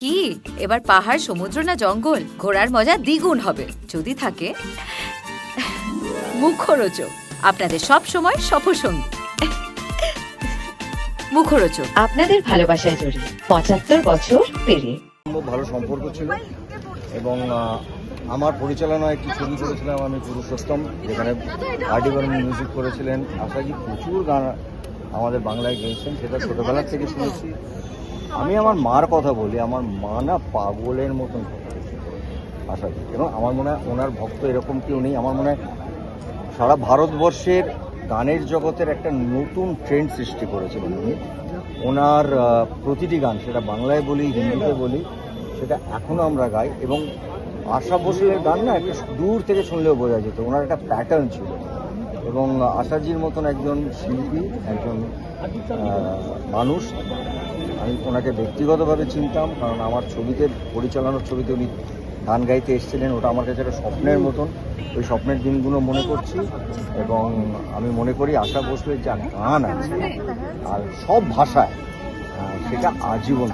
কি এবার পাহাড়, সমুদ্র না জঙ্গল? ঘোরার মজা দ্বিগুণ হবে যদি থাকে মুখরোচক, আপনাদের সব সময় সফরসঙ্গী। মুখরোচক আপনাদের ভালোবাসায় জড়িয়ে ৭৫ বছর পেরিয়ে খুব ভালো সম্পর্ক ছিল এবং আমার পরিচালনায় একটি ছবি করেছিলাম আমি পুরুষোত্তম, যেখানে আরডি বর্মন মিউজিক করেছিলেন। আশাজি প্রচুর গান আমাদের বাংলায় গেয়েছেন, সেটা ছোটোবেলার থেকে শুনেছি। আমি আমার মার কথা বলি, আমার মা না পাগলের মতন আশাজি, এবং আমার মনে হয় ওনার ভক্ত এরকম কেউ নেই। আমার মনে হয় সারা ভারতবর্ষের গানের জগতের একটা নতুন ট্রেন্ড সৃষ্টি করেছিলেন উনি। ওনার প্রতিটি গান, সেটা বাংলায় বলি হিন্দিতে বলি, সেটা এখনও আমরা গাই। এবং আশা ভোসলের গান না একটা দূর থেকে শুনলেও বোঝা যেত, ওনার একটা প্যাটার্ন ছিল। এবং আশাজির মতন একজন শিল্পী, একজন মানুষ, আমি ওনাকে ব্যক্তিগতভাবে চিনতাম, কারণ আমার ছবিতে, পরিচালনার ছবিতে উনি গান গাইতে এসেছিলেন। ওটা আমার কাছে একটা স্বপ্নের মতন। ওই স্বপ্নের দিনগুলো মনে করছি এবং আমি মনে করি আশা ভোসলের যা গান আছে আর সব ভাষায়, সেটা আজীবন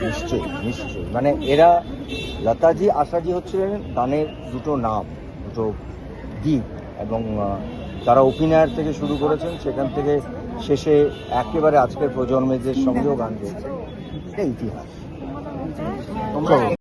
নিশ্চয়ই নিশ্চয়ই। মানে এরা, লতাজি আশাজি হচ্ছিলেন গানের দুটো নাম, দুটো দিক, এবং তারা অভিনয়ের থেকে শুরু করেছেন, সেখান থেকে শেষে একেবারে আজকের প্রজন্মের সঙ্গেও গান গেয়েছেন। এটা ইতিহাস।